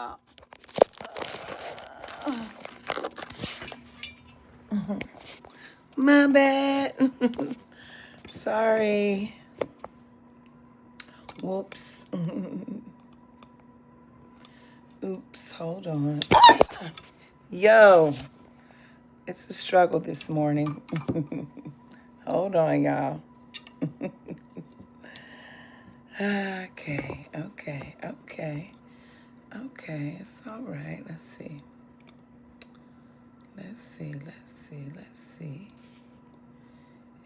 y'all. My bad. Sorry. Whoops. Oops. Hold on. Yo, it's a struggle this morning. Hold on, y'all. Okay. It's all right. Let's see.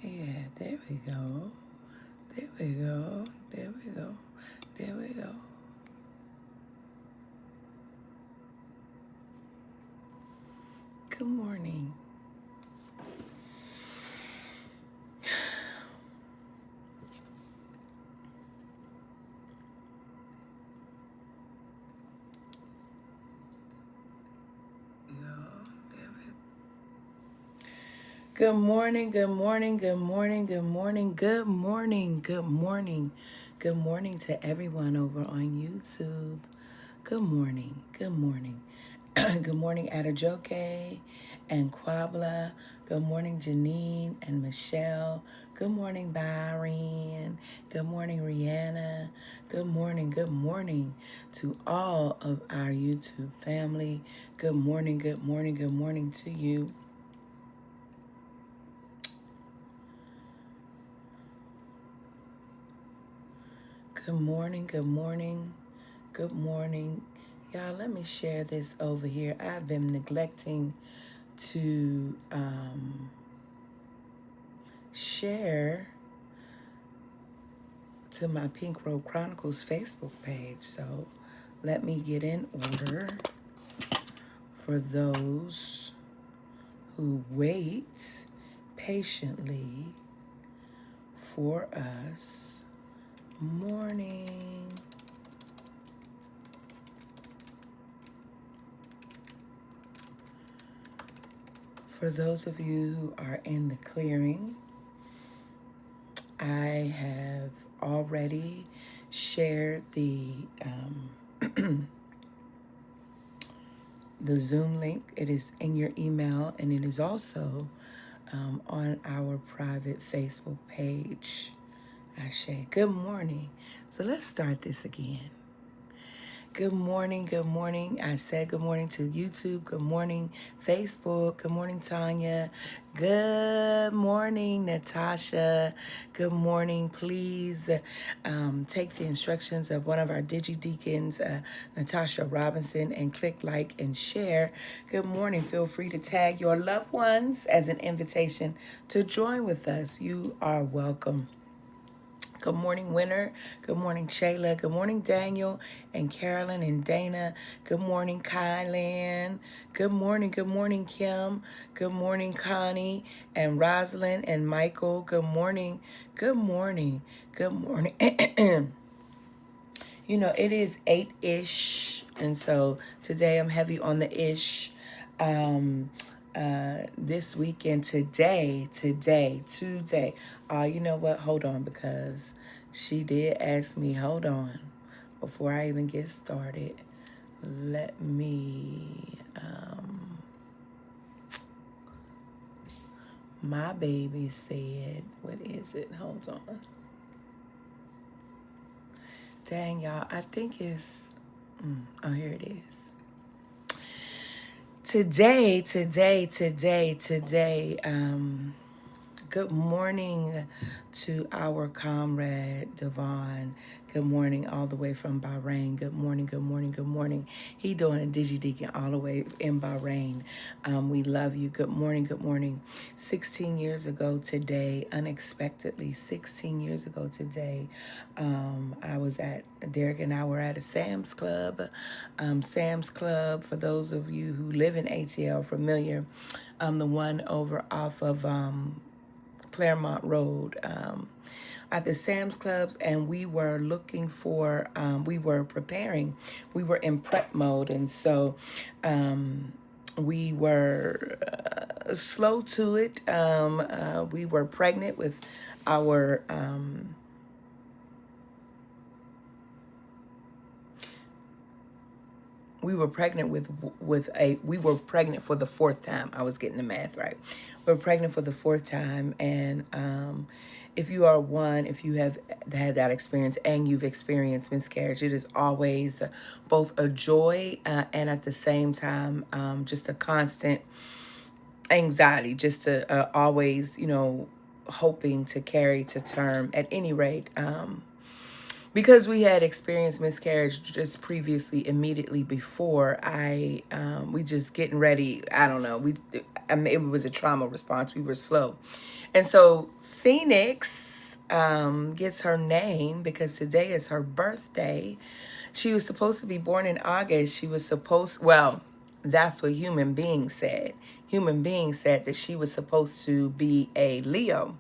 Yeah, there we go. There we go. Good morning. Good morning to everyone over on YouTube. Good morning. Good morning, Adajoke and Quabla. Good morning, Janine and Michelle. Good morning, Byron. Good morning, Rihanna. Good morning to all of our YouTube family. Good morning to you. Good morning. Y'all, let me share this over here. I've been neglecting to share to my Pink Road Chronicles Facebook page. So let me get in order for those who wait patiently for us. Morning. For those of you who are in the clearing, I have already shared the the Zoom link. It is in your email, and it is also on our private Facebook page. Ashe. Good morning. So let's start this again. Good morning. I said good morning to YouTube. Good morning, Facebook. Good morning, Tanya. Good morning, Natasha. Good morning. Please take the instructions of one of our DigiDeacons, Natasha Robinson, and click like and share. Good morning. Feel free to tag your loved ones as an invitation to join with us. You are welcome. Good morning, Winter. Good morning, Shayla. Good morning, Daniel and Carolyn and Dana. Good morning, Kylan. Good morning, Kim. Good morning, Connie and Rosalind and Michael. Good morning. You know, it is 8-ish, and so today I'm heavy on the ish. This weekend, today. You know what? Hold on, because she did ask me, hold on, before I even get started. Let me, my baby said, what is it? Hold on. Dang, y'all, I think it's, oh, here it is. Today, good morning to our comrade, Devon. Good morning all the way from Bahrain. Good morning. He doing a DigiDeacon all the way in Bahrain. We love you. Good morning. 16 years ago today, unexpectedly, 16 years ago today, Derek and I were at a Sam's Club. Sam's Club, for those of you who live in ATL, familiar, the one over off of Claremont Road, at the Sam's Clubs, and we were looking for, we were in prep mode, and so we were slow to it. We were pregnant with our we were pregnant we were pregnant for the fourth time. I was getting the math right. We were pregnant for the fourth time, and if you have had that experience and you've experienced miscarriage, it is always both a joy and at the same time just a constant anxiety, just to always, hoping to carry to term at any rate. Because we had experienced miscarriage just previously, immediately before, we just getting ready. I don't know. It was a trauma response. We were slow. And so Phoenix gets her name because today is her birthday. She was supposed to be born in August. That's what human beings said. Human beings said that she was supposed to be a Leo.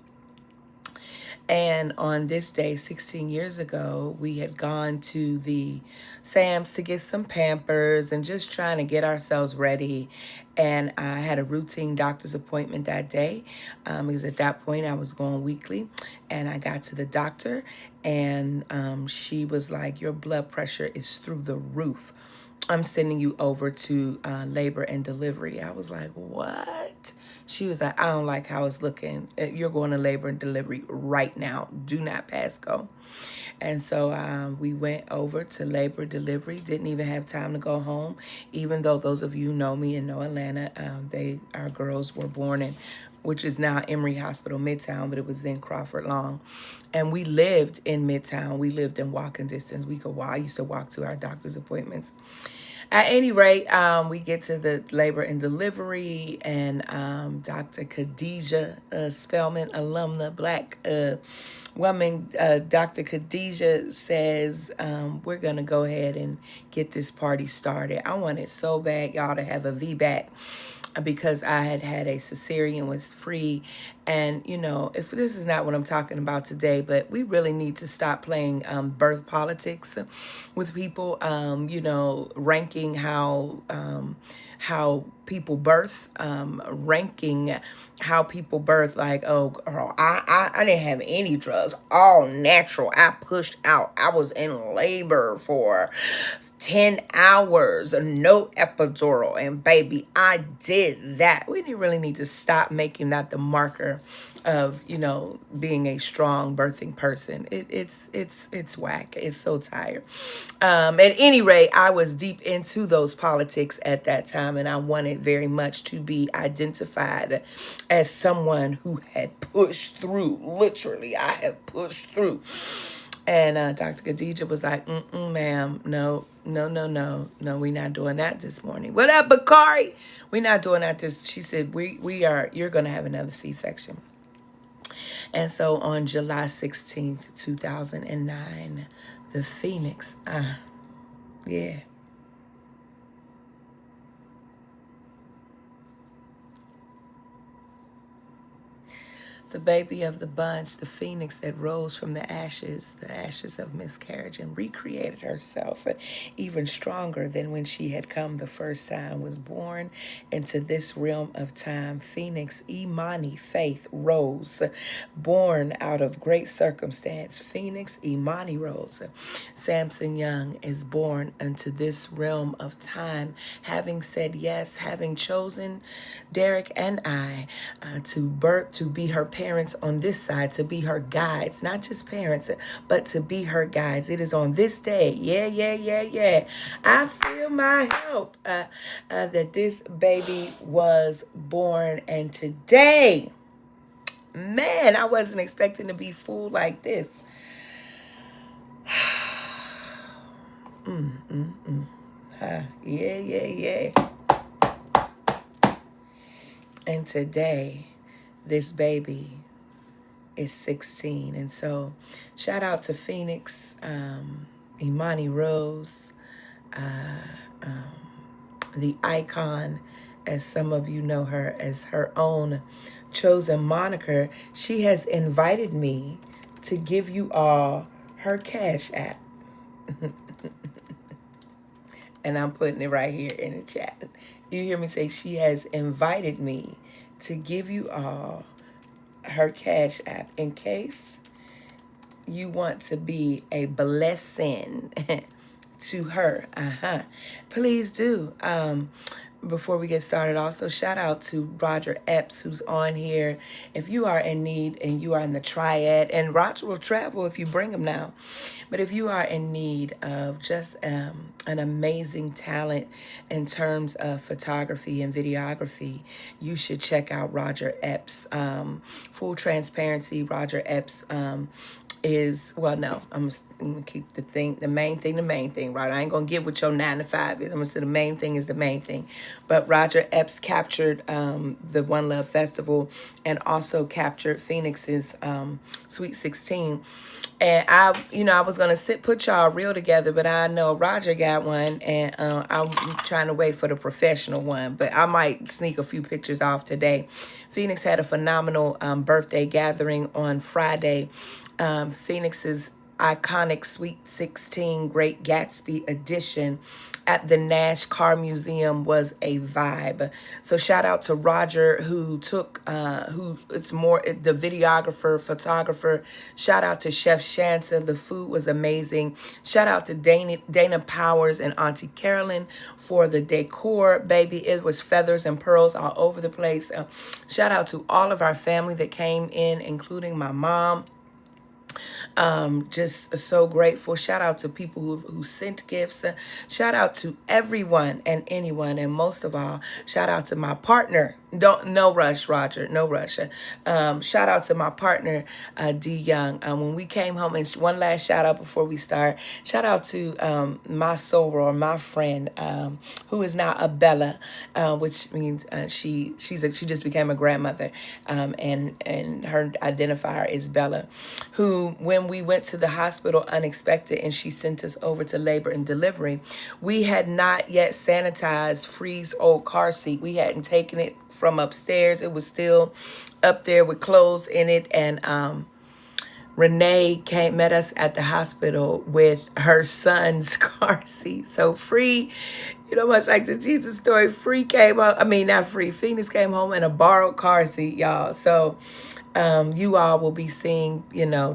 And on this day, 16 years ago, we had gone to the Sam's to get some Pampers and just trying to get ourselves ready. And I had a routine doctor's appointment that day because at that point I was going weekly. And I got to the doctor and she was like, your blood pressure is through the roof. I'm sending you over to labor and delivery. I was like, what? She was like, I don't like how it's looking. You're going to labor and delivery right now. Do not pass go. And so we went over to labor delivery. Didn't even have time to go home. Even though those of you know me and know Atlanta, our girls were born in, which is now Emory Hospital, Midtown, but it was then Crawford Long. And we lived in Midtown. We lived in walking distance. We could walk. I used to walk to our doctor's appointments. At any rate, we get to the labor and delivery, and Dr. Khadijah Spellman, alumna, Black woman, Dr. Khadijah says, we're going to go ahead and get this party started. I wanted so bad, y'all, to have a VBAC because I had had a cesarean, was free. And, if this is not what I'm talking about today, but we really need to stop playing birth politics with people, ranking how people birth, ranking how people birth, like, oh, girl, I didn't have any drugs, all natural. I pushed out. I was in labor for 10 hours, no epidural, and baby, I did that. We really need to stop making that the marker of, being a strong birthing person. It's whack. It's so tired. At any rate, I was deep into those politics at that time, and I wanted very much to be identified as someone who had pushed through. Literally, I have pushed through. And Dr. Khadijah was like, ma'am, no, we're not doing that this morning. What up, Bakari? We're not doing that she said, you're going to have another C-section. And so on July 16th, 2009, the Phoenix, yeah. The baby of the bunch, the phoenix that rose from the ashes of miscarriage, and recreated herself even stronger than when she had come the first time, was born into this realm of time. Phoenix Imani Faith Rose, born out of great circumstance. Phoenix Imani Rose. Samson Young is born into this realm of time, having said yes, having chosen Derek and I to be her parents on this side, to be her guides, not just parents, but to be her guides. It is on this day, I feel my help, that this baby was born. And today, man, I wasn't expecting to be fooled like this. Yeah. And today, this baby is 16. And so shout out to Phoenix, Imani Rose, the icon, as some of you know her, as her own chosen moniker. She has invited me to give you all her Cash App. And I'm putting it right here in the chat. You hear me say she has invited me to give you all her Cash App in case you want to be a blessing to her. Please do. Before we get started, also shout out to Roger Epps, who's on here. If you are in need and you are in the triad, and Roger will travel if you bring him now, but if you are in need of just an amazing talent in terms of photography and videography, you should check out Roger Epps. Full transparency, Roger Epps is, well, no, I'm gonna keep the main thing, right? I ain't gonna give what your 9 to 5 is. I'm gonna say the main thing is the main thing. But Roger Epps captured the One Love Festival and also captured Phoenix's Sweet 16. And I was gonna put y'all reel together, but I know Roger got one, and I'm trying to wait for the professional one. But I might sneak a few pictures off today. Phoenix had a phenomenal birthday gathering on Friday. Phoenix's iconic Sweet 16 Great Gatsby edition at the Nash Car Museum was a vibe. So shout out to Roger, who took the videographer, photographer. Shout out to Chef Shanta. The food was amazing. Shout out to Dana Powers and Auntie Carolyn for the decor, baby. It was feathers and pearls all over the place. Shout out to all of our family that came in, including my mom. Just so grateful. Shout out to people who sent gifts. Shout out to everyone and anyone, and most of all, shout out to my partner. No rush, Roger. No rush. Shout out to my partner, D Young. When we came home, and one last shout out before we start. Shout out to my soror, my friend, who is now a Bella, which means she just became a grandmother, and her identifier is Bella, who, when we went to the hospital unexpected and she sent us over to labor and delivery, we had not yet sanitized Free's old car seat. We hadn't taken it from upstairs. It was still up there with clothes in it. And Renee met us at the hospital with her son's car seat. So Free, much like the Jesus story, Phoenix came home in a borrowed car seat, y'all. So you all will be seeing,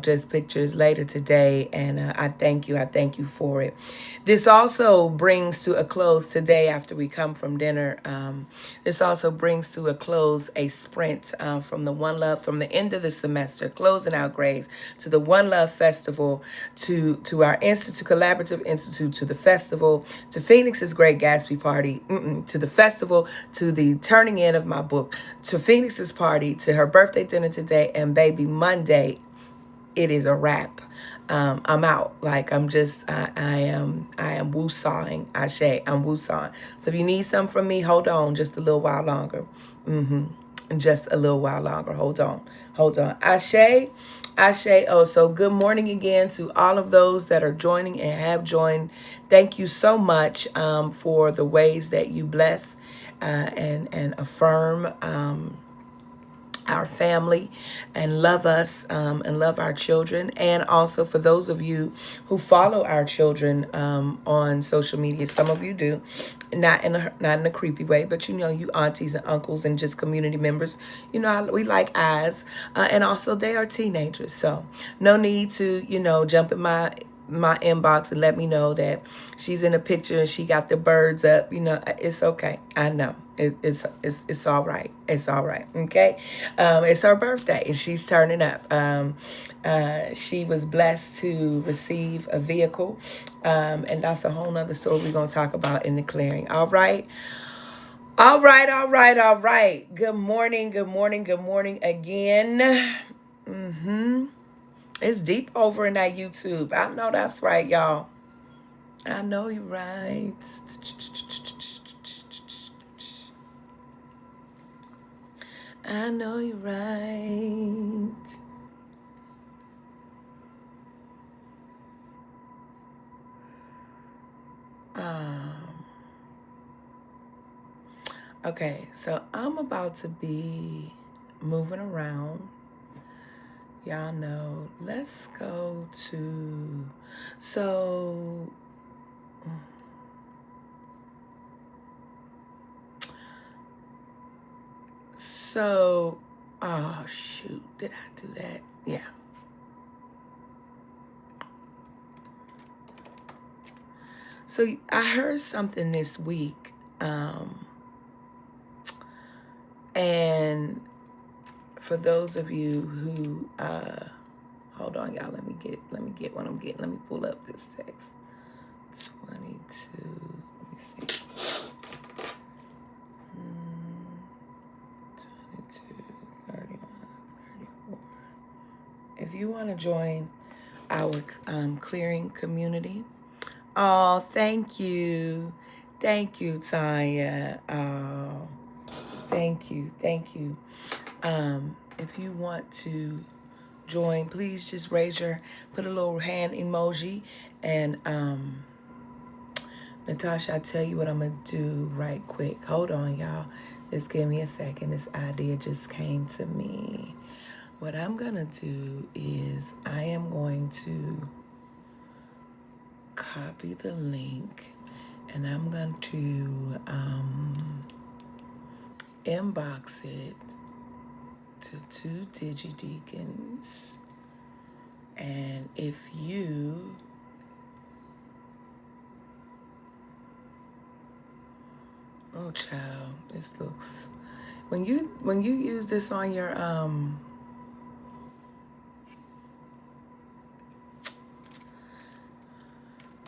just pictures later today. And I thank you for it. This also brings to a close today after we come from dinner. This also brings to a close a sprint from the One Love, from the end of the semester, closing out grades, to the One Love Festival, to our Institute, Collaborative Institute, to the festival, to Phoenix's Great Gatsby party, to the festival, to the turning in of my book, to Phoenix's party, to her birthday dinner today, and baby, Monday, it is a wrap. I'm out. Like, I am woosawing. I'm woosawing. So if you need something from me, hold on just a little while longer. Just a little while longer. Hold on. Ashe. Oh, so good morning again to all of those that are joining and have joined. Thank you so much for the ways that you bless and affirm our family and love us and love our children. And also for those of you who follow our children on social media. Some of you do, not in a creepy way, but you aunties and uncles and just community members, we like eyes, and also they are teenagers, so no need to jump in my inbox and let me know that she's in a picture and she got the birds up. It's okay. I know it's all right. It's all right. Okay. It's her birthday and she's turning up. She was blessed to receive a vehicle, and that's a whole nother story we're going to talk about in the clearing. All right. All right. Good morning again. It's deep over in that YouTube. I know that's right, y'all. I know you're right. I know you're right. Okay, so I'm about to be moving around. Y'all know, let's go to, so oh shoot, did I do that? Yeah. So I heard something this week, and for those of you who, hold on, y'all. Let me get what I'm getting. Let me pull up this text. 22. Let me see. 22, 31, 34. If you want to join our clearing community, oh, thank you, Tanya. Oh, thank you. If you want to join, please just put a little hand emoji, and Natasha, I'll tell you what I'm gonna do right quick. Hold on, y'all. Just give me a second. This idea just came to me. What I'm gonna do is I am going to copy the link, and I'm going to inbox it to 2 DigiDeacons. And if you oh child, this looks, when you use this on your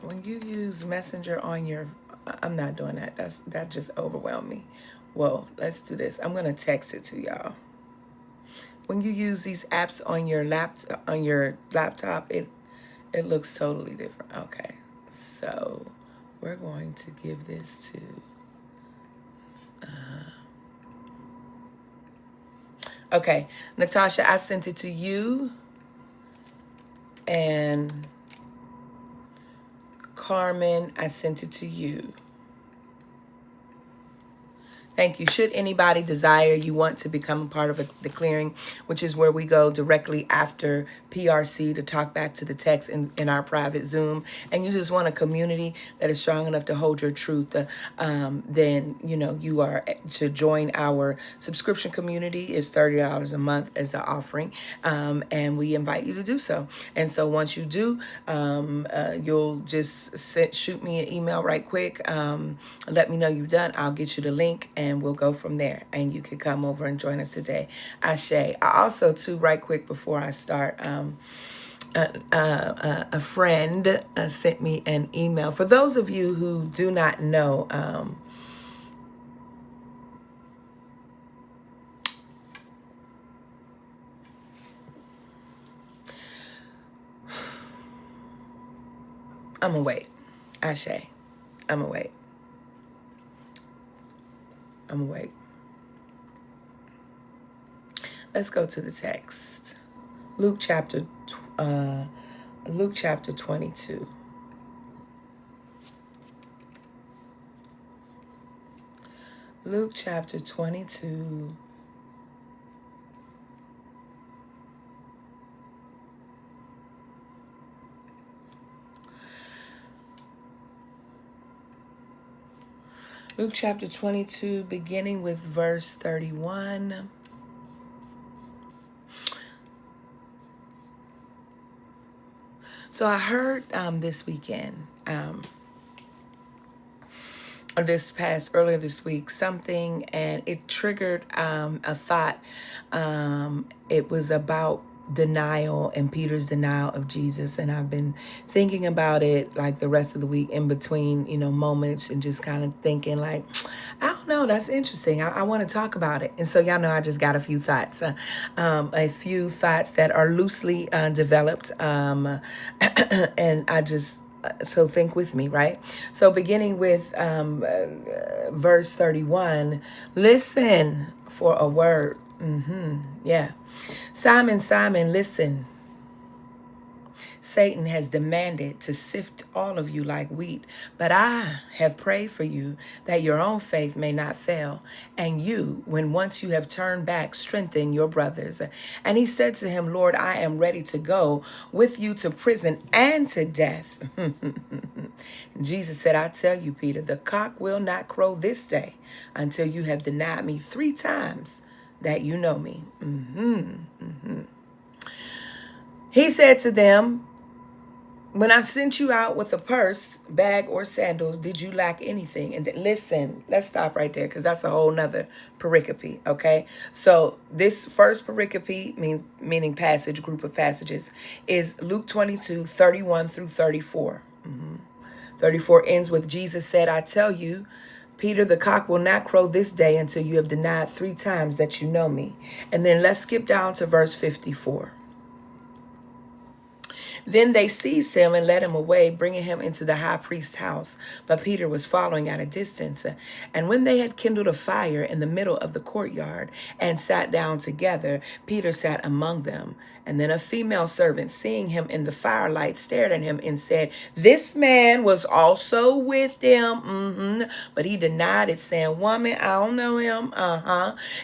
when you use Messenger on your, I'm not doing that. That just overwhelmed me. Well, let's do this. I'm gonna text it to y'all. When you use these apps on your laptop, it looks totally different. Okay, so we're going to give this to. Okay, Natasha, I sent it to you, and Carmen, I sent it to you. Thank you. Should anybody desire, you want to become a part of the clearing, which is where we go directly after PRC to talk back to the text in our private Zoom, and you just want a community that is strong enough to hold your truth, then, you are to join our subscription community. Is $30 a month as the offering, and we invite you to do so. And so once you do, you'll just shoot me an email right quick. Let me know you've done. I'll get you the link, and we'll go from there. And you can come over and join us today. Ashe. I also, too, right quick before I start, a friend sent me an email. For those of you who do not know, I'm gonna wait. Ashe. I'm gonna wait. Let's go to the text. Luke chapter 22. Luke chapter 22. Luke chapter 22, beginning with verse 31. So I heard this weekend, earlier this week, something, and it triggered a thought. It was about denial and Peter's denial of Jesus, and I've been thinking about it like the rest of the week in between moments, and just kind of thinking like, I don't know, that's interesting. I want to talk about it. And so y'all know I just got a few thoughts that are loosely developed, and I just, so think with me, right? So beginning with verse 31, listen for a word. Yeah. Simon, Simon, listen. Satan has demanded to sift all of you like wheat, but I have prayed for you that your own faith may not fail. And you, when once you have turned back, strengthen your brothers. And he said to him, Lord, I am ready to go with you to prison and to death. Jesus said, I tell you, Peter, the cock will not crow this day until you have denied me 3 times that you know me. He said to them, When I sent you out with a purse, bag, or sandals, did you lack anything? And listen, let's stop right there because that's a whole nother pericope, okay? So this first pericope, meaning passage, group of passages, is Luke 22:31 through 34. 34 ends with Jesus said, I tell you, Peter, the cock will not crow this day until you have denied 3 times that you know me. And then let's skip down to verse 54. Then they seized him and led him away, bringing him into the high priest's house. But Peter was following at a distance. And when they had kindled a fire in the middle of the courtyard and sat down together, Peter sat among them. And then a female servant, seeing him in the firelight, stared at him and said, This man was also with them. But he denied it, saying, Woman, I don't know him.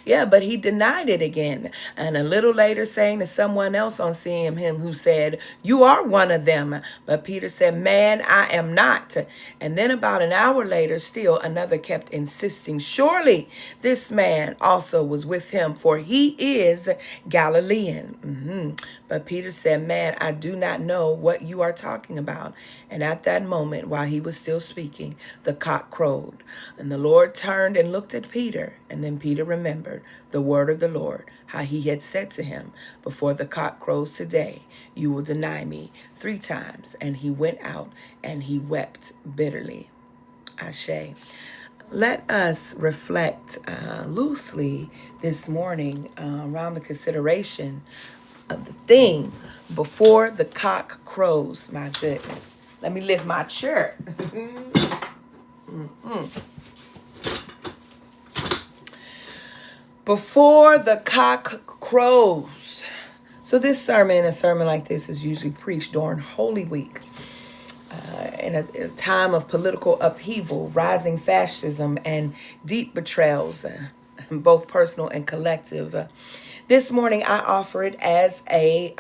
Yeah, but he denied it again. And a little later, saying to someone else on seeing him, who said, You are one of them. But Peter said, Man, I am not. And then about an hour later, still another kept insisting, Surely this man also was with him, for he is Galilean. But Peter said, Man, I do not know what you are talking about. And at that moment, while he was still speaking, the cock crowed. And the Lord turned and looked at Peter. And then Peter remembered the word of the Lord, how he had said to him, Before the cock crows today, you will deny me 3 times. And he went out and he wept bitterly. Ashe. Let us reflect loosely this morning around the consideration of the thing before the cock crows. My goodness. Let me lift my shirt. Before the cock crows. So this sermon, a sermon like this, is usually preached during Holy Week. In a time of political upheaval, rising fascism, and deep betrayals, both personal and collective. This morning, I offer it as a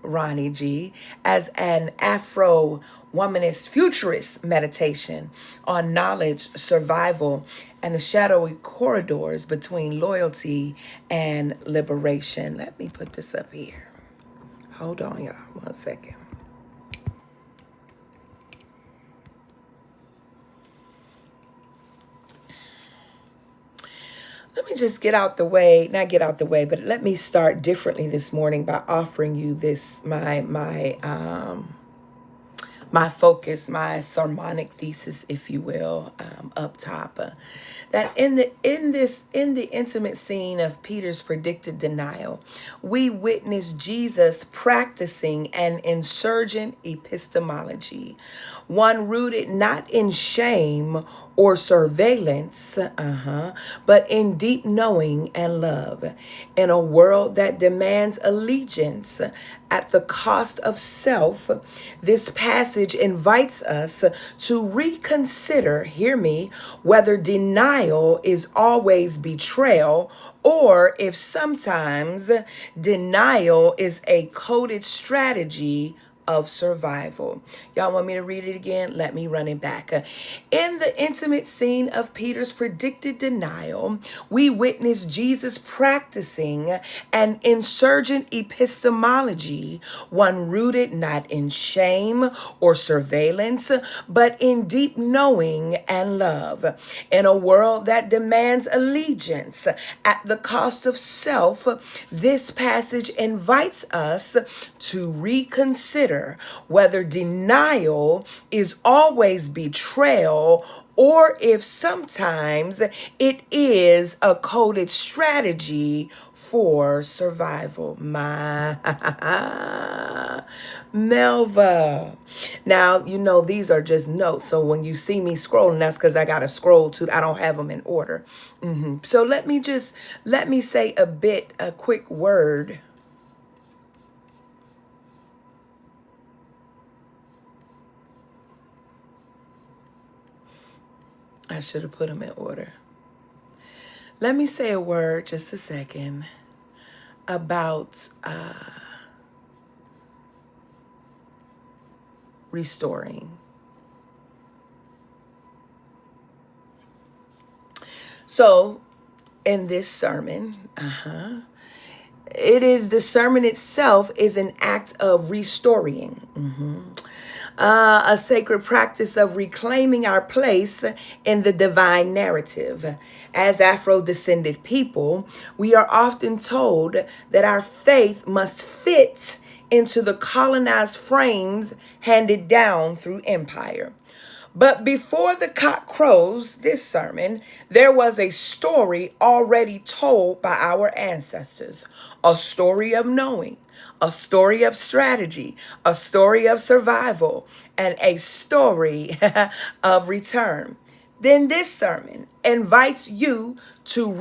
Ronnie G, as an Afro womanist futurist meditation on knowledge, survival, and the shadowy corridors between loyalty and liberation. Let me put this up here. Hold on, y'all, 1 second. Let me just not get out the way, but let me start differently this morning by offering you this, my focus, my sermonic thesis, if you will, up top. That in the intimate scene of Peter's predicted denial, we witness Jesus practicing an insurgent epistemology, one rooted not in shame or surveillance, but in deep knowing and love. In a world that demands allegiance at the cost of self, this passage invites us to reconsider, hear me, whether denial is always betrayal or if sometimes denial is a coded strategy of survival. Y'all want me to read it again? Let me run it back. In the intimate scene of Peter's predicted denial, we witness Jesus practicing an insurgent epistemology, one rooted not in shame or surveillance, but in deep knowing and love. In a world that demands allegiance at the cost of self, this passage invites us to reconsider whether denial is always betrayal or if sometimes it is a coded strategy for survival. My Melva. Now, you know, these are just notes. So when you see me scrolling, that's because I got to scroll to, I don't have them in order. So let me say a quick word. I should have put them in order. Let me say a word, just a second, about restoring. So, in this sermon, the sermon itself is an act of restoring, A sacred practice of reclaiming our place in the divine narrative. As Afro descended people, we are often told that our faith must fit into the colonized frames handed down through empire. But before the cock crows this sermon, there was a story already told by our ancestors, a story of knowing, a story of strategy, a story of survival, and a story of return. Then this sermon invites you to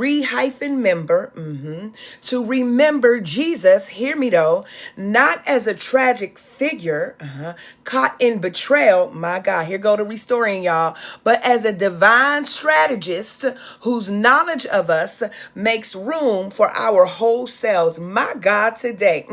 to remember Jesus, hear me though, not as a tragic figure caught in betrayal, my God, here go the restoring y'all, but as a divine strategist whose knowledge of us makes room for our whole selves. My God, today.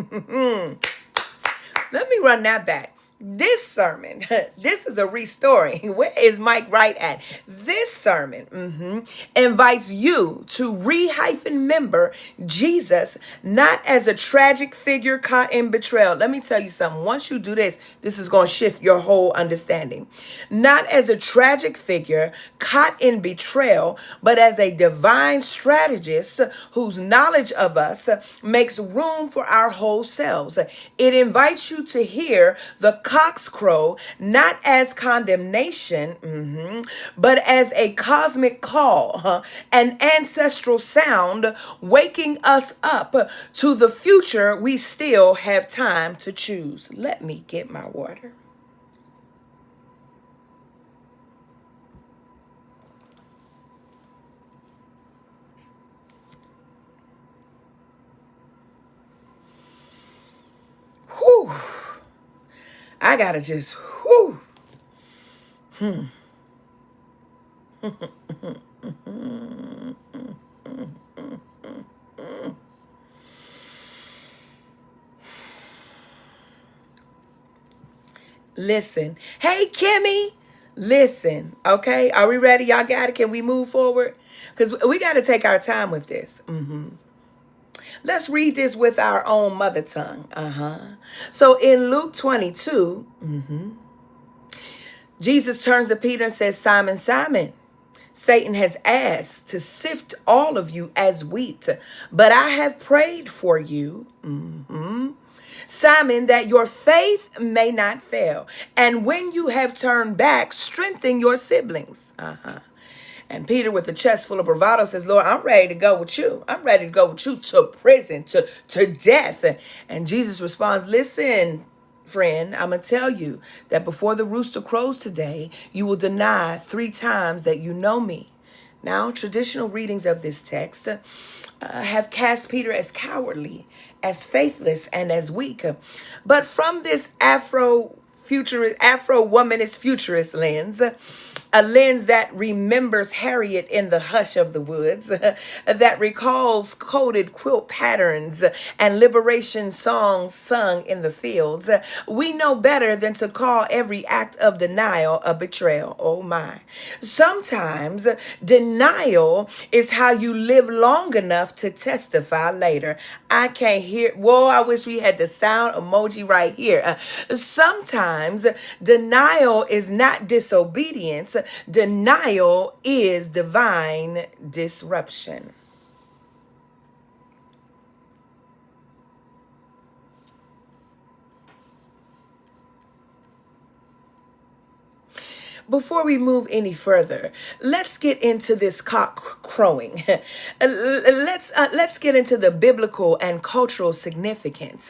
Let me run that back. This sermon, this is a restoring. Where is Mike Wright at? This sermon invites you to remember Jesus not as a tragic figure caught in betrayal. Let me tell you something. Once you do this, this is going to shift your whole understanding. Not as a tragic figure caught in betrayal, but as a divine strategist whose knowledge of us makes room for our whole selves. It invites you to hear the cock's crow not as condemnation, but as a cosmic call, an ancestral sound waking us up to the future we still have time to choose. Let me get my water. Whew. I gotta just, whew. Listen. Hey, Kimmy. Listen. Okay. Are we ready? Y'all got it? Can we move forward? Because we got to take our time with this. Let's read this with our own mother tongue. So in Luke 22, Jesus turns to Peter and says, Simon, Simon, Satan has asked to sift all of you as wheat, but I have prayed for you, Simon, that your faith may not fail. And when you have turned back, strengthen your siblings. And Peter, with a chest full of bravado, says, Lord, I'm ready to go with you. I'm ready to go with you to prison, to death. And Jesus responds, listen, friend, I'm going to tell you that before the rooster crows today, you will deny 3 times that you know me. Now, traditional readings of this text have cast Peter as cowardly, as faithless, and as weak. But from this Afro-womanist futurist lens, a lens that remembers Harriet in the hush of the woods, that recalls coded quilt patterns and liberation songs sung in the fields, we know better than to call every act of denial a betrayal. Oh my. Sometimes denial is how you live long enough to testify later. I can't hear. Whoa, I wish we had the sound emoji right here. Sometimes denial is not disobedience. Denial is divine disruption. Before we move any further, let's get into this cock crowing. Let's get into the biblical and cultural significance.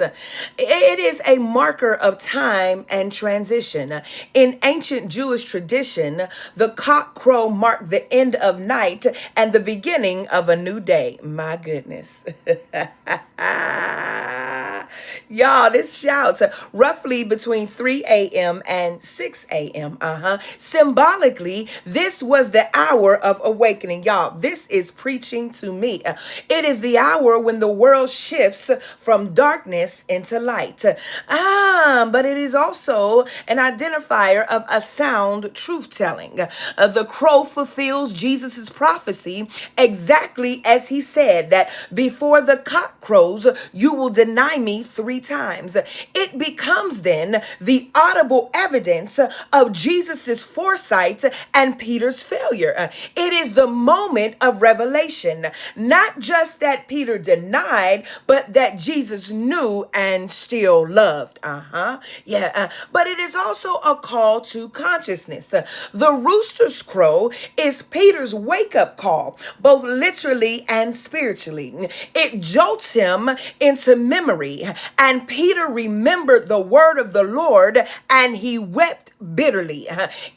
It is a marker of time and transition. In ancient Jewish tradition, the cock crow marked the end of night and the beginning of a new day. My goodness. Y'all, this shouts roughly between 3 a.m. and 6 a.m. Symbolically, this was the hour of awakening. Y'all, this is preaching to me. It is the hour when the world shifts from darkness into light. But it is also an identifier of a sound truth telling. The crow fulfills Jesus's prophecy exactly as he said that before the cock crows, you will deny me 3 times. It becomes then the audible evidence of Jesus's foresight and Peter's failure. It is the moment of revelation, not just that Peter denied, but that Jesus knew and still loved. But it is also a call to consciousness. The rooster's crow is Peter's wake up call, both literally and spiritually. It jolts him into memory, and Peter remembered the word of the Lord and he wept bitterly.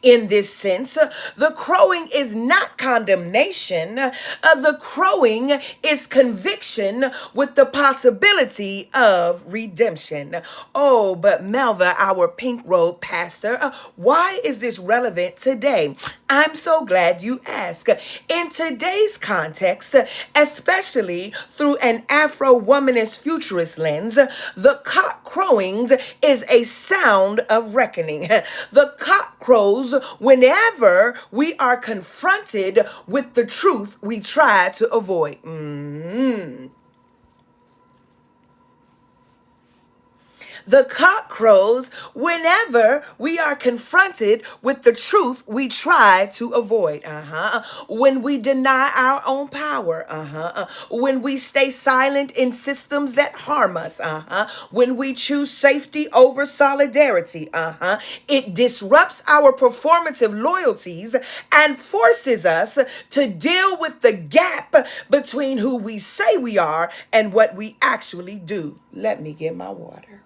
In this sense, the crowing is not condemnation. The crowing is conviction with the possibility of redemption. Oh, but Melva, our pink robe pastor, why is this relevant today? I'm so glad you asked. In today's context, especially through an Afro-womanist futurist lens, the cock crowings is a sound of reckoning. The cock crows whenever we are confronted with the truth we try to avoid. The cock crows whenever we are confronted with the truth we try to avoid. When we deny our own power. When we stay silent in systems that harm us. When we choose safety over solidarity. It disrupts our performative loyalties and forces us to deal with the gap between who we say we are and what we actually do. Let me get my water.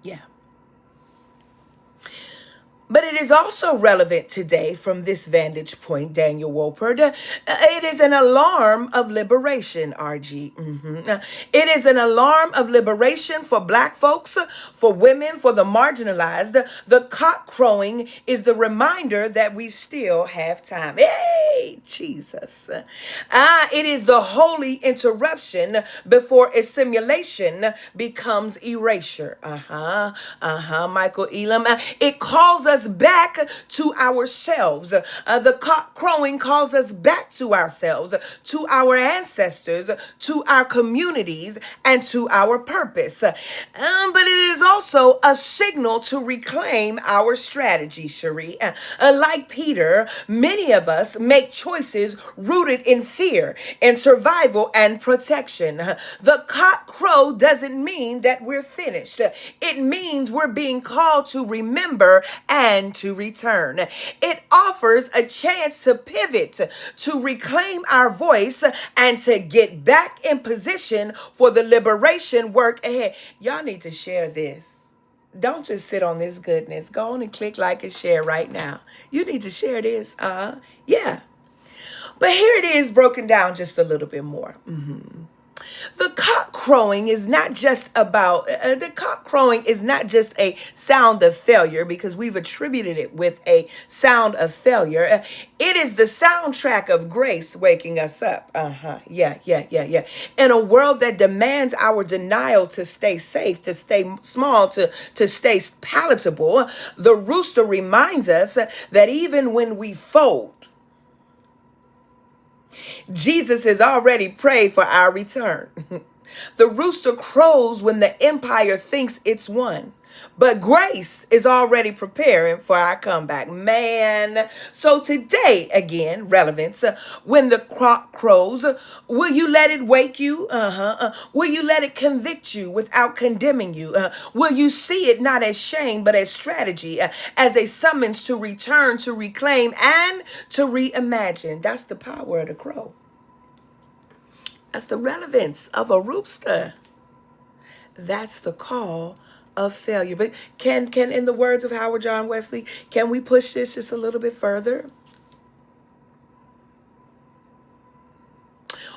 Yeah. But it is also relevant today from this vantage point, Daniel Wolpert. It is an alarm of liberation, RG. It is an alarm of liberation for Black folks, for women, for the marginalized. The cock crowing is the reminder that we still have time. Hey, Jesus. It is the holy interruption before assimilation becomes erasure. Michael Elam. It calls us back to ourselves. The cock crowing calls us back to ourselves, to our ancestors, to our communities, and to our purpose. But it is also a signal to reclaim our strategy, Cherie. Like Peter, many of us make choices rooted in fear, in survival, and protection. The cock crow doesn't mean that we're finished. It means we're being called to remember and to return. It offers a chance to pivot, to reclaim our voice, and to get back in position for the liberation work ahead. Y'all need to share this. Don't just sit on this goodness. Go on and click like and share right now. You need to share this. Yeah. But here it is broken down just a little bit more. The cock crowing is not just about, the cock crowing is not just a sound of failure because we've attributed it with a sound of failure. It is the soundtrack of grace waking us up. Yeah. In a world that demands our denial to stay safe, to stay small, to stay palatable, the rooster reminds us that even when we fold, Jesus has already prayed for our return. The rooster crows when the empire thinks it's won. But grace is already preparing for our comeback. Man. So today, again, relevance. When the cock crows, will you let it wake you? Will you let it convict you without condemning you? Will you see it not as shame, but as strategy, as a summons to return, to reclaim, and to reimagine? That's the power of the crow. That's the relevance of a rooster. That's the call of failure. But can in the words of Howard John Wesley, can we push this just a little bit further?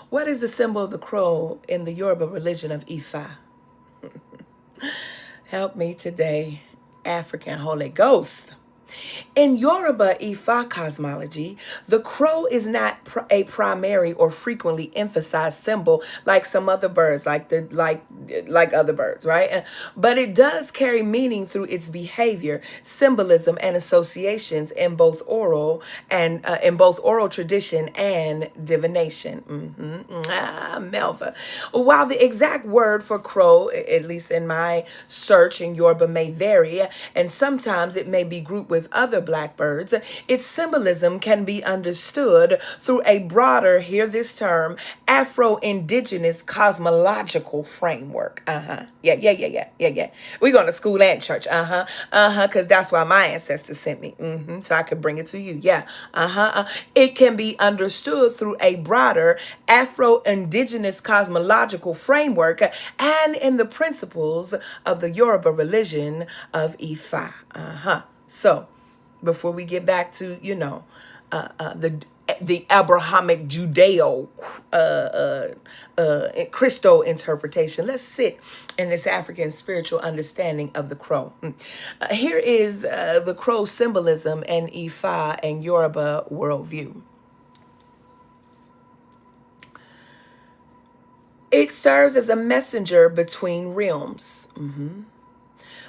What is the symbol of the crow in the Yoruba religion of Ifa? Help me today, African Holy Ghost. In Yoruba Ifa cosmology, the crow is not a primary or frequently emphasized symbol like some other birds, like other birds, right? But it does carry meaning through its behavior, symbolism, and associations in both oral tradition and divination. Melva. While the exact word for crow, at least in my search in Yoruba, may vary, and sometimes it may be grouped with other blackbirds, its symbolism can be understood through a broader, hear this term, Afro-Indigenous cosmological framework. Yeah. We're going to school and church. Because that's why my ancestors sent me. So I could bring it to you. Yeah. It can be understood through a broader Afro-Indigenous cosmological framework and in the principles of the Yoruba religion of Ifa. So, before we get back to, the Abrahamic Judeo Christo interpretation, let's sit in this African spiritual understanding of the crow. Here is the crow symbolism and Ifa and Yoruba worldview. It serves as a messenger between realms.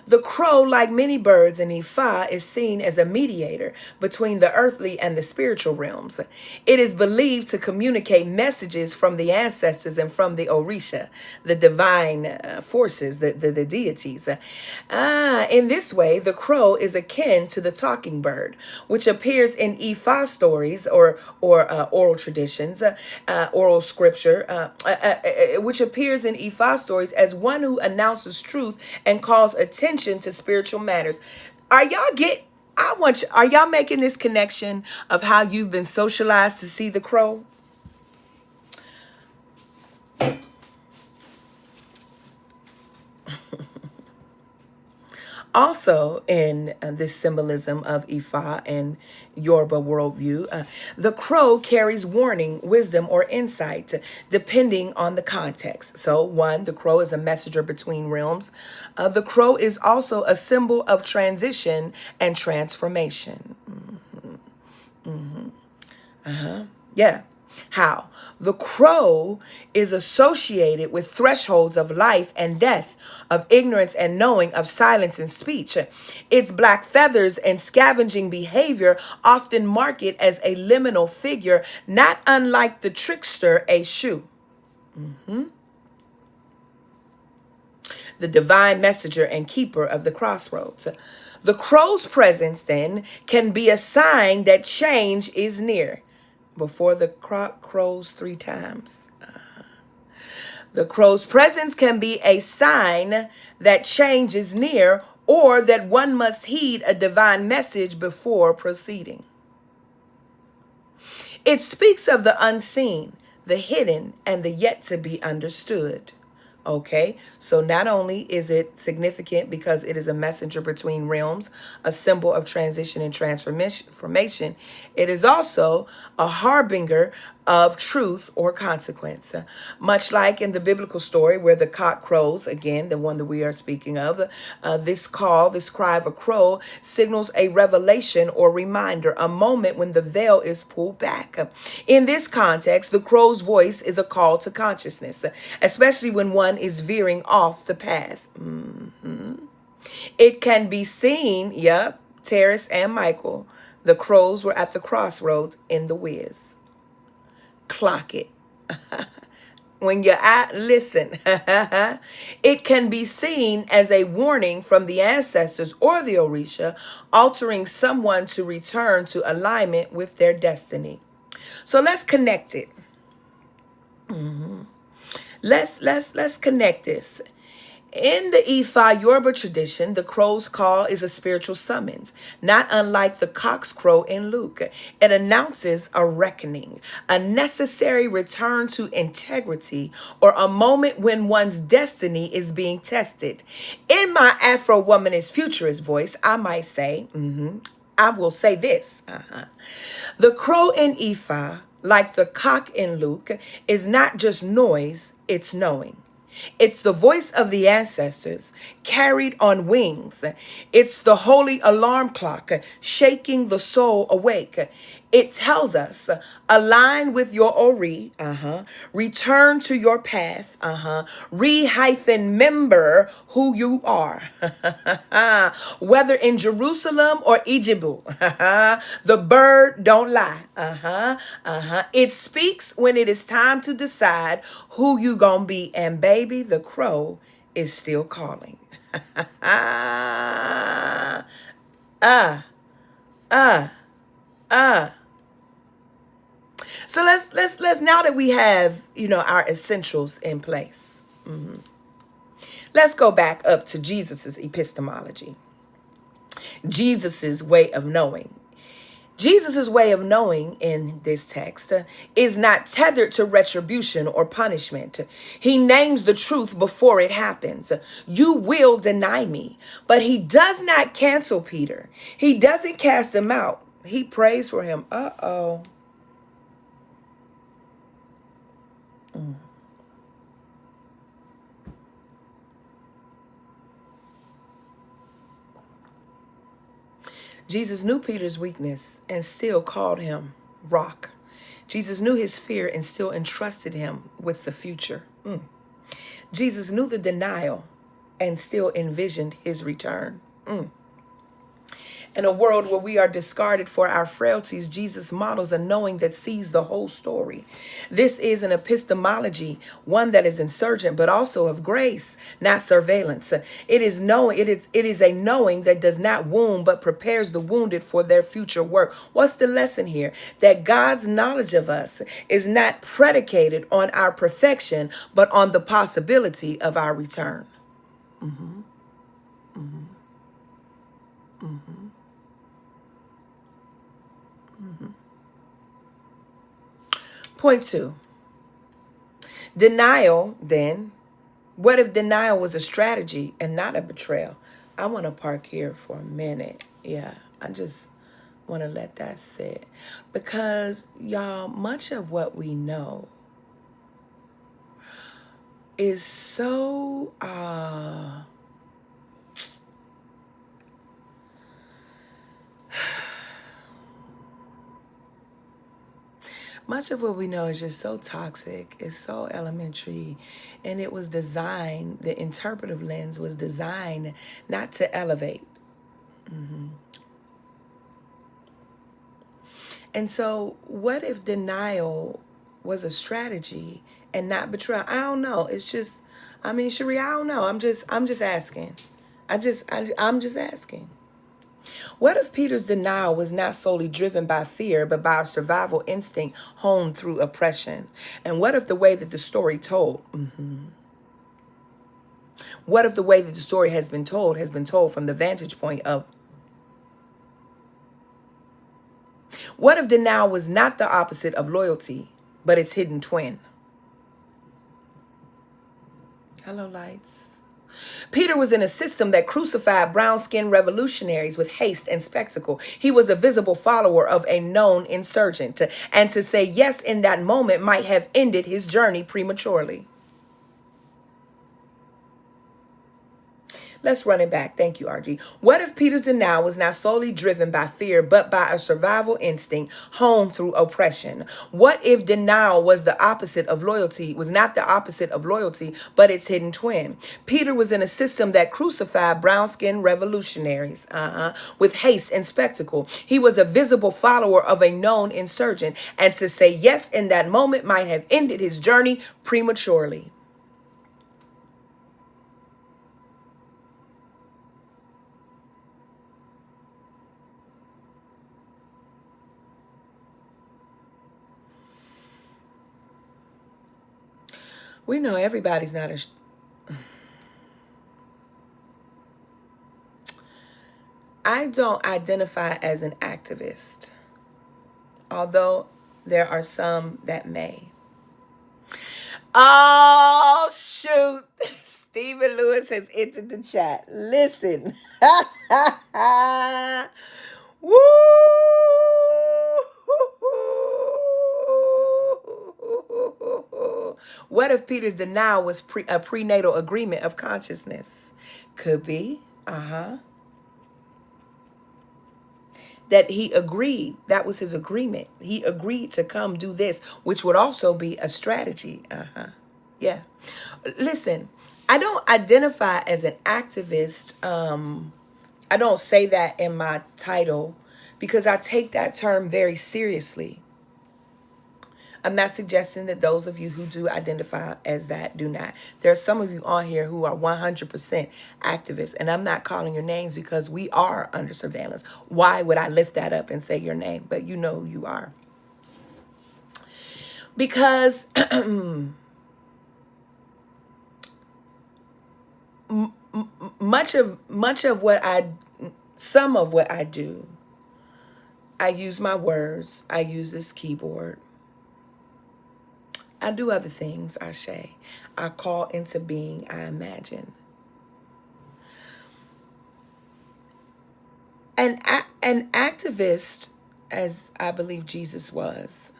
The crow, like many birds in Ifa, is seen as a mediator between the earthly and the spiritual realms. It is believed to communicate messages from the ancestors and from the Orisha, the divine forces, the deities. In this way, the crow is akin to the talking bird, which appears in Ifa stories or oral traditions, oral scripture, which appears in Ifa stories as one who announces truth and calls attention to spiritual matters. Are y'all making this connection of how you've been socialized to see the crow? Also, in this symbolism of Ifa and Yoruba worldview, the crow carries warning, wisdom, or insight depending on the context. So, one, the crow is a messenger between realms. The crow is also a symbol of transition and transformation. Yeah. How? The crow is associated with thresholds of life and death, of ignorance and knowing, of silence and speech. Its black feathers and scavenging behavior often mark it as a liminal figure, not unlike the trickster Eshu, the divine messenger and keeper of the crossroads. The crow's presence, then, can be a sign that change is near. Before the cock crows 3 times. The crow's presence can be a sign that change is near or that one must heed a divine message before proceeding. It speaks of the unseen, the hidden, and the yet to be understood. Okay, so not only is it significant because it is a messenger between realms, a symbol of transition and transformation, it is also a harbinger of truth or consequence. Much like in the biblical story where the cock crows, again, the one that we are speaking of, this cry of a crow signals a revelation or reminder, a moment when the veil is pulled back. In this context, the crow's voice is a call to consciousness, especially when one is veering off the path. It can be seen, Terrace and Michael, the crows were at the crossroads in The Wiz. Clock it. When you're listen, it can be seen as a warning from the ancestors or the Orisha, altering someone to return to alignment with their destiny. So let's connect it. Let's connect this. In the Ifa Yoruba tradition, the crow's call is a spiritual summons, not unlike the cock's crow in Luke. It announces a reckoning, a necessary return to integrity, or a moment when one's destiny is being tested. In my Afro-womanist futurist voice, I might say, I will say this. The crow in Ifa, like the cock in Luke, is not just noise, it's knowing. It's the voice of the ancestors carried on wings. It's the holy alarm clock shaking the soul awake. It tells us, align with your Ori, return to your path, re-member who you are. Whether in Jerusalem or Egypt, the bird don't lie. It speaks when it is time to decide who you gonna be. And baby, the crow is still calling. uh, uh, uh. So let's now that we have, our essentials in place. Let's go back up to Jesus's epistemology. Jesus's way of knowing. Jesus's way of knowing in this text is not tethered to retribution or punishment. He names the truth before it happens. You will deny me. But he does not cancel Peter. He doesn't cast him out. He prays for him. Uh-oh. Jesus knew Peter's weakness and still called him rock. Jesus knew his fear and still entrusted him with the future. Jesus knew the denial and still envisioned his return. In a world where we are discarded for our frailties, Jesus models a knowing that sees the whole story. This is an epistemology, one that is insurgent, but also of grace, not surveillance. It is a knowing that does not wound, but prepares the wounded for their future work. What's the lesson here? That God's knowledge of us is not predicated on our perfection, but on the possibility of our return. Point 2. Denial, then. What if denial was a strategy and not a betrayal? I want to park here for a minute. Yeah, I just want to let that sit. Because, y'all, much of what we know is so much of what we know is just so toxic. It's so elementary. And it was designed, the interpretive lens was designed not to elevate. And so what if denial was a strategy and not betrayal? I don't know. It's just, Cherie, I don't know. I'm just asking. I'm just asking. What if Peter's denial was not solely driven by fear, but by a survival instinct honed through oppression? And what if the way that the story told, what if the way that the story has been told from the vantage point of, what if denial was not the opposite of loyalty, but its hidden twin? Hello, lights. Peter was in a system that crucified brown-skinned revolutionaries with haste and spectacle. He was a visible follower of a known insurgent, and to say yes in that moment might have ended his journey prematurely. Let's run it back. Thank you, RG. What if Peter's denial was not solely driven by fear, but by a survival instinct honed through oppression? What if denial was the opposite of loyalty, was not the opposite of loyalty, but its hidden twin? Peter was in a system that crucified brown-skinned revolutionaries with haste and spectacle. He was a visible follower of a known insurgent, and to say yes in that moment might have ended his journey prematurely. We know everybody's not I don't identify as an activist, although there are some that may. Oh, shoot. Stephen Lewis has entered the chat. Listen. Woo! What if Peter's denial was a prenatal agreement of consciousness? Could be. That he agreed. That was his agreement. He agreed to come do this, which would also be a strategy. Yeah. Listen, I don't identify as an activist. I don't say that in my title because I take that term very seriously. I'm not suggesting that those of you who do identify as that do not. There are some of you on here who are 100% activists, and I'm not calling your names because we are under surveillance. Why would I lift that up and say your name? But you know who you are. Because some of what I do, I use my words. I use this keyboard. I do other things, Ashe. I call into being, I imagine. An activist, as I believe Jesus was,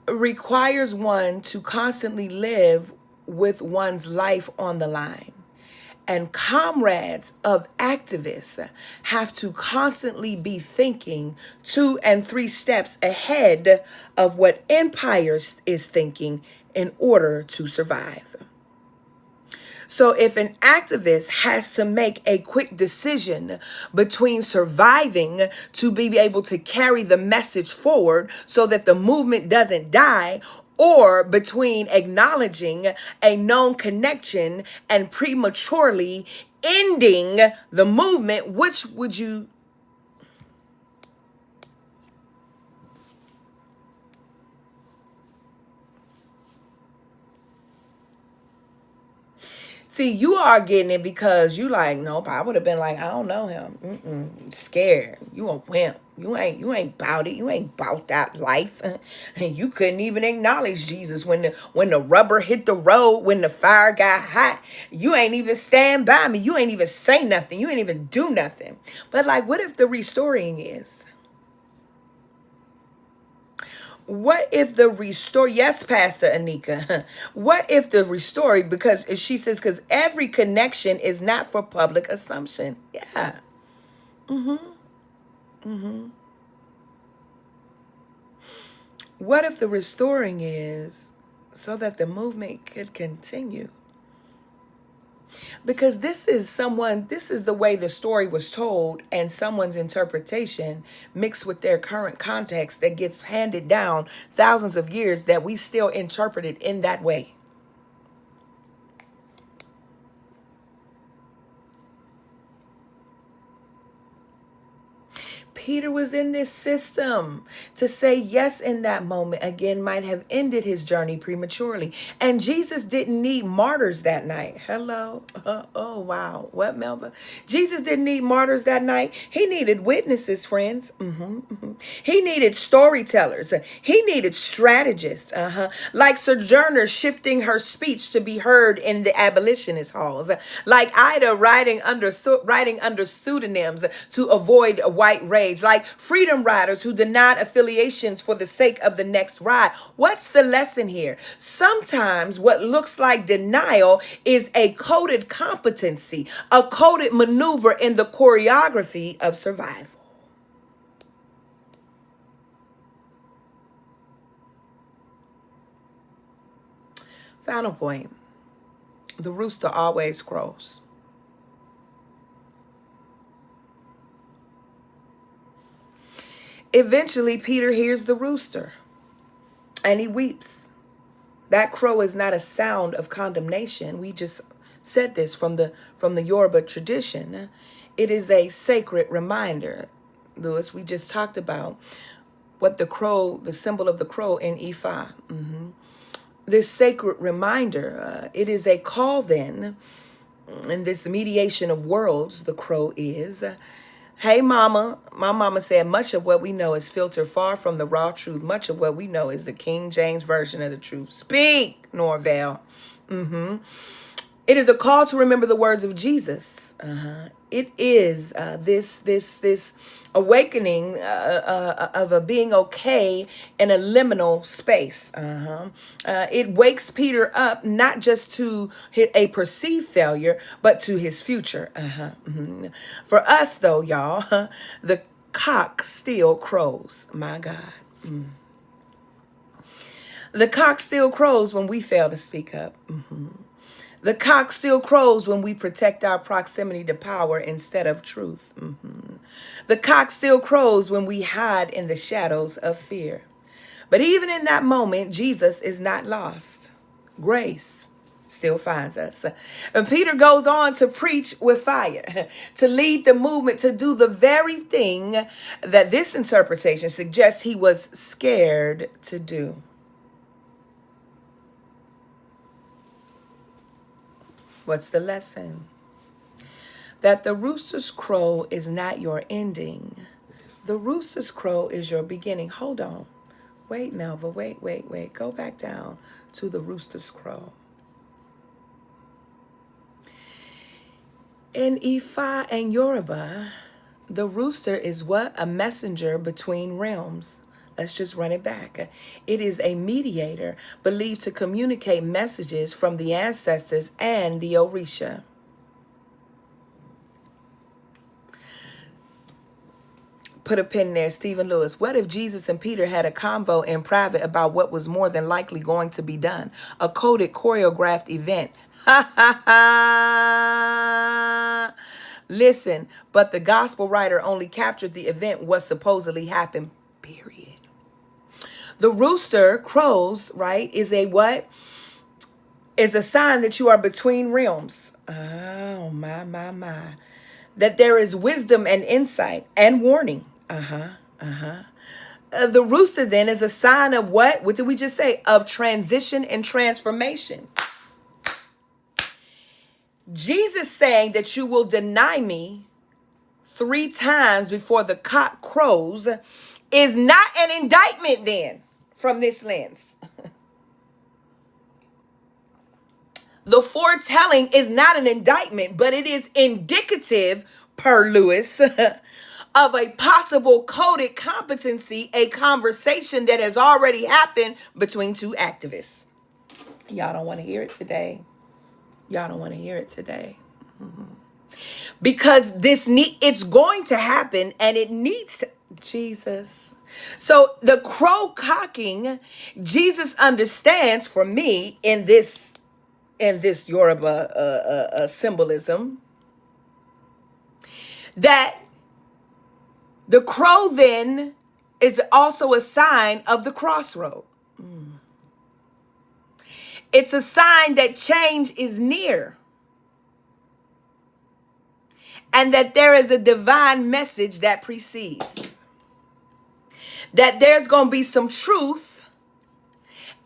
requires one to constantly live with one's life on the line. And comrades of activists have to constantly be thinking 2 and 3 steps ahead of what empire is thinking in order to survive. So if an activist has to make a quick decision between surviving to be able to carry the message forward so that the movement doesn't die, or between acknowledging a known connection and prematurely ending the movement, which would you? See, you are getting it because you like, nope, I would have been like, I don't know him. Scared. You a wimp. You ain't about it. You ain't about that life. And you couldn't even acknowledge Jesus when the rubber hit the road, when the fire got hot. You ain't even stand by me. You ain't even say nothing. You ain't even do nothing. But like, what if the restoring is? What if the restore? Yes, Pastor Anika. What if the restoring? Because she says, because every connection is not for public assumption. Yeah. What if the restoring is so that the movement could continue? Because this is the way the story was told and someone's interpretation mixed with their current context that gets handed down thousands of years that we still interpret it in that way. Peter was in this system. To say yes in that moment, again, might have ended his journey prematurely. And Jesus didn't need martyrs that night. Hello? Oh, wow. What, Melva? Jesus didn't need martyrs that night. He needed witnesses, friends. He needed storytellers. He needed strategists. Like Sojourner shifting her speech to be heard in the abolitionist halls. Like Ida writing under pseudonyms to avoid a white rage. Like freedom riders who denied affiliations for the sake of the next ride. What's the lesson here? Sometimes what looks like denial is a coded competency, a coded maneuver in the choreography of survival. Final point. The rooster always crows. Eventually, Peter hears the rooster and he weeps. That crow is not a sound of condemnation. We just said this from the Yoruba tradition. It is a sacred reminder. Lewis, we just talked about what the symbol of the crow in Ifa. This sacred reminder, it is a call then, in this mediation of worlds, the crow is, hey, mama. My mama said much of what we know is filtered far from the raw truth. Much of what we know is the King James Version of the truth. Speak, Norvell. It is a call to remember the words of Jesus. It is this awakening of a being okay in a liminal space. It wakes Peter up not just to a perceived failure, but to his future. For us, though, y'all, the cock still crows. My God. The cock still crows when we fail to speak up. The cock still crows when we protect our proximity to power instead of truth. The cock still crows when we hide in the shadows of fear. But even in that moment, Jesus is not lost. Grace still finds us. And Peter goes on to preach with fire, to lead the movement, to do the very thing that this interpretation suggests he was scared to do. What's the lesson? That the rooster's crow is not your ending. The rooster's crow is your beginning. Hold on. Wait, Melva. Wait. Go back down to the rooster's crow. In Ifa and Yoruba, the rooster is what? A messenger between realms. Let's just run it back. It is a mediator believed to communicate messages from the ancestors and the Orisha. Put a pin there, Stephen Lewis. What if Jesus and Peter had a convo in private about what was more than likely going to be done? A coded, choreographed event. Ha ha ha. Listen, but the gospel writer only captured the event what supposedly happened, period. The rooster crows, right, is a what? Is a sign that you are between realms. Oh, my. That there is wisdom and insight and warning. The rooster then is a sign of what? What did we just say? Of transition and transformation. Jesus saying that you will deny me 3 times before the cock crows is not an indictment then from this lens. The foretelling is not an indictment, but it is indicative, per Lewis, of a possible coded competency, a conversation that has already happened between 2 activists. Y'all don't want to hear it today. Because it's going to happen and it needs to, Jesus. So the crow cocking, Jesus understands for me in this Yoruba symbolism, that the crow then is also a sign of the crossroad. It's a sign that change is near and that there is a divine message that precedes. That there's going to be some truth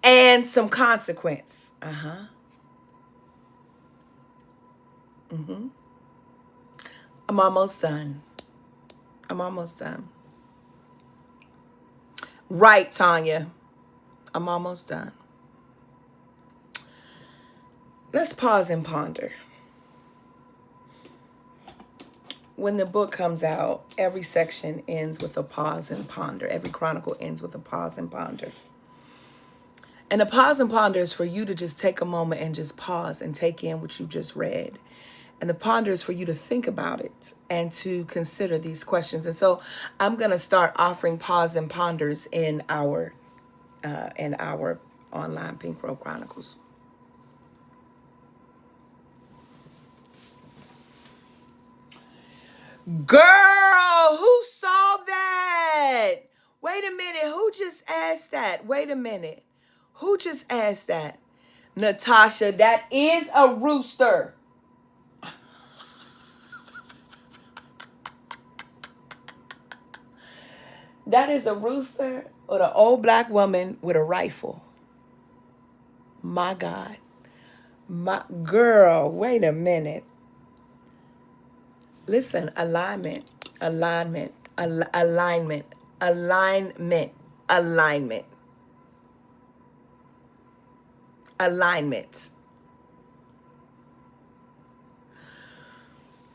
and some consequence. I'm almost done. Right, Tanya. I'm almost done. Let's pause and ponder. When the book comes out, every section ends with a pause and ponder. Every chronicle ends with a pause and ponder. And a pause and ponder is for you to just take a moment and just pause and take in what you just read. And the ponder is for you to think about it and to consider these questions. And so I'm going to start offering pause and ponders in our online Pink Row Chronicles. Girl, who saw that? Wait a minute. Who just asked that? Wait a minute. Who just asked that? Natasha, that is a rooster. That is a rooster or an old black woman with a rifle. My God. My girl, wait a minute. Listen, alignment.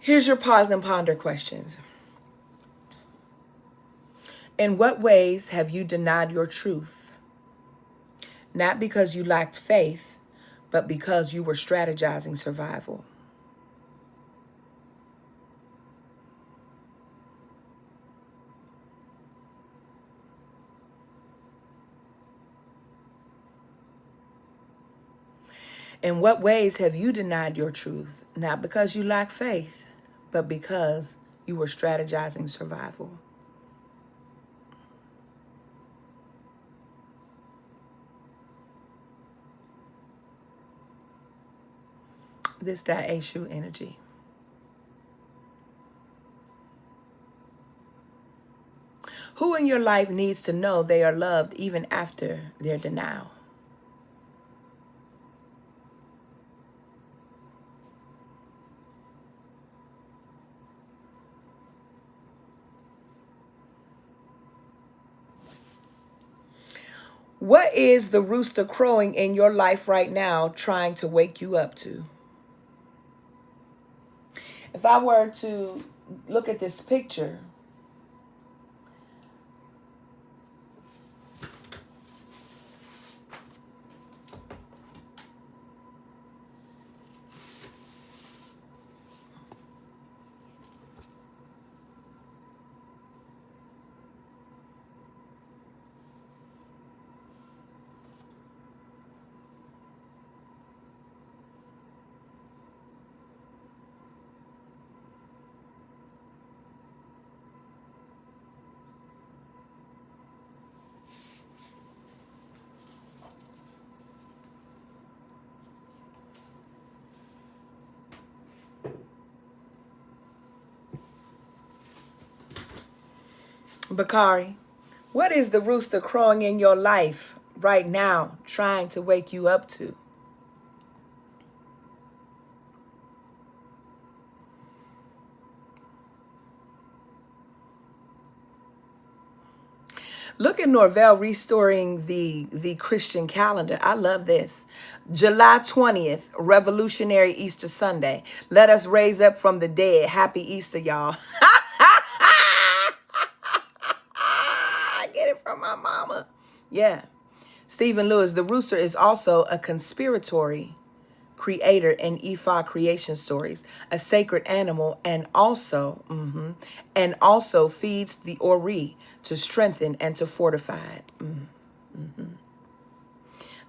Here's your pause and ponder questions. In what ways have you denied your truth? Not because you lacked faith, but because you were strategizing survival. In what ways have you denied your truth? Not because you lack faith, but because you were strategizing survival. This that Eshu energy. Who in your life needs to know they are loved even after their denial? What is the rooster crowing in your life right now trying to wake you up to? If I were to look at this picture, Bakari, what is the rooster crowing in your life right now trying to wake you up to? Look at Norvell restoring the Christian calendar. I love this. July 20th, Revolutionary Easter Sunday. Let us raise up from the dead. Happy Easter, y'all. I get it from my mama. Yeah. Stephen Lewis, the rooster is also a conspiratory creator in Ifa creation stories, a sacred animal, and also feeds the Ori to strengthen and to fortify it.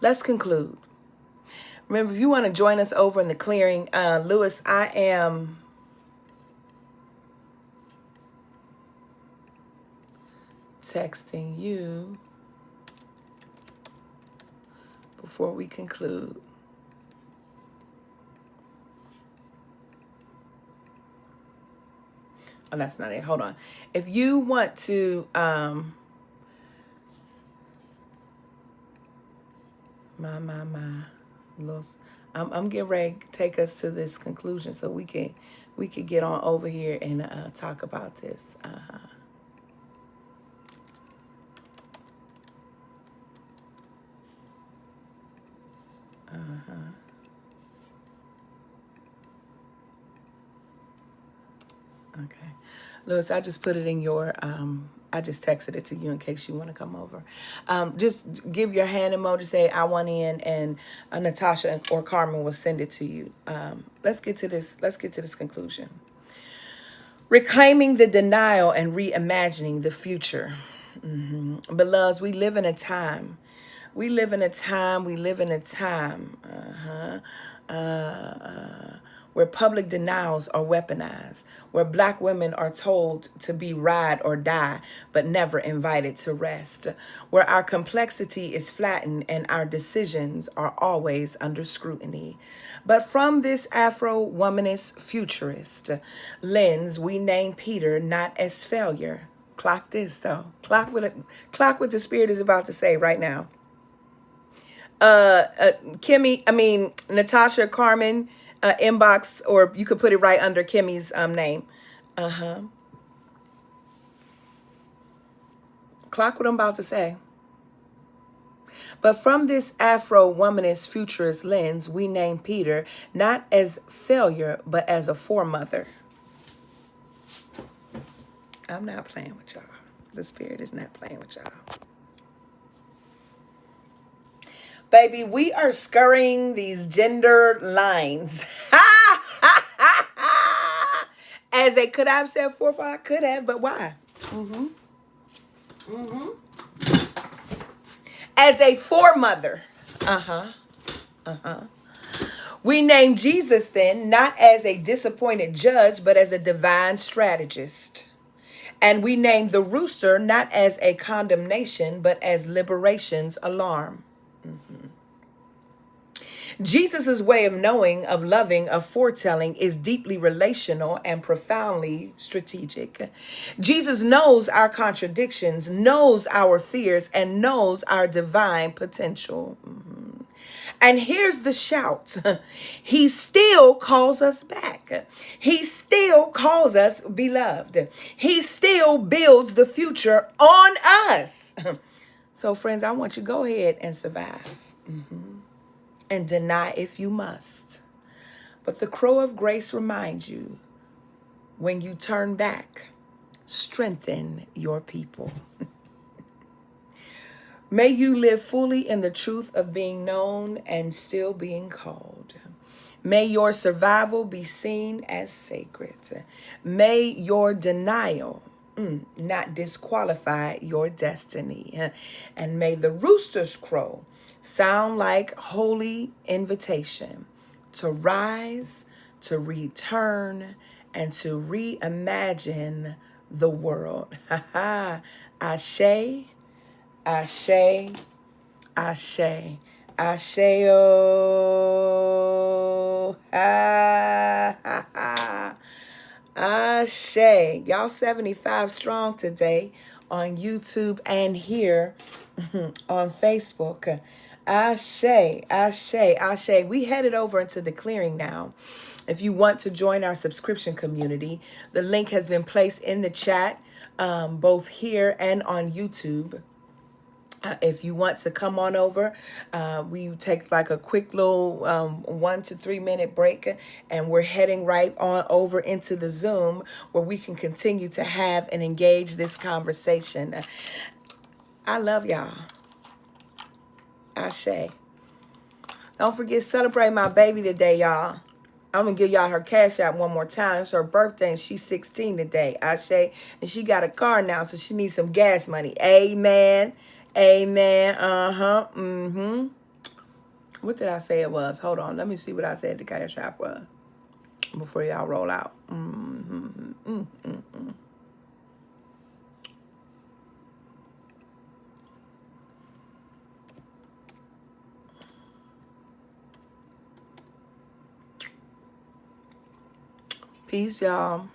Let's conclude. Remember, if you want to join us over in the clearing, Lewis, I am texting you before we conclude. Oh, that's not it. Hold on. If you want to, Los, I'm getting ready to take us to this conclusion so we can get on over here and talk about this. Okay. Lewis, I just put it in your, I just texted it to you in case you want to come over. Just give your hand emoji, say I want in, and Natasha or Carmen will send it to you. Let's get to this conclusion. Reclaiming the denial and reimagining the future. Beloveds, we live in a time. We live in a time where public denials are weaponized, where Black women are told to be ride or die, but never invited to rest, where our complexity is flattened and our decisions are always under scrutiny. But from this Afro-womanist futurist lens, we name Peter not as failure. Clock this, though. Clock what the Spirit is about to say right now. Natasha, Carmen, inbox, or you could put it right under Kimmy's name. Clock what I'm about to say. But from this Afro-womanist futurist lens, we name Peter not as failure, but as a foremother. I'm not playing with y'all. The Spirit is not playing with y'all. Baby, we are scurrying these gender lines. As they could have said forth, I could have, but why? As a foremother. We name Jesus then, not as a disappointed judge, but as a divine strategist. And we name the rooster not as a condemnation, but as liberation's alarm. Jesus' way of knowing, of loving, of foretelling is deeply relational and profoundly strategic. Jesus knows our contradictions, knows our fears, and knows our divine potential. And here's the shout. He still calls us back. He still calls us beloved. He still builds the future on us. So, friends, I want you to go ahead and survive and deny if you must. But the crow of grace reminds you, when you turn back, strengthen your people. May you live fully in the truth of being known and still being called. May your survival be seen as sacred. May your denial not disqualify your destiny. And may the rooster's crow sound like holy invitation to rise, to return, and to reimagine the world. Ashe, Ashe, Ashe, Ashe-o. Ha, ha, ha. Ashe. Y'all 75 strong today on YouTube and here on Facebook. Ashe, Ashe, Ashe. We headed over into the clearing now. If you want to join our subscription community, the link has been placed in the chat, both here and on YouTube. If you want to come on over, we take like a quick little 1 to 3 minute break, and we're heading right on over into the Zoom where we can continue to have and engage this conversation. I love y'all. Ashe. Don't forget, celebrate my baby today, y'all. I'm going to give y'all her cash out one more time. It's her birthday and she's 16 today. Ashe. And she got a car now, so she needs some gas money. Amen. Amen. What did I say it was? Hold on. Let me see what I said the cash app was before y'all roll out. Peace, y'all.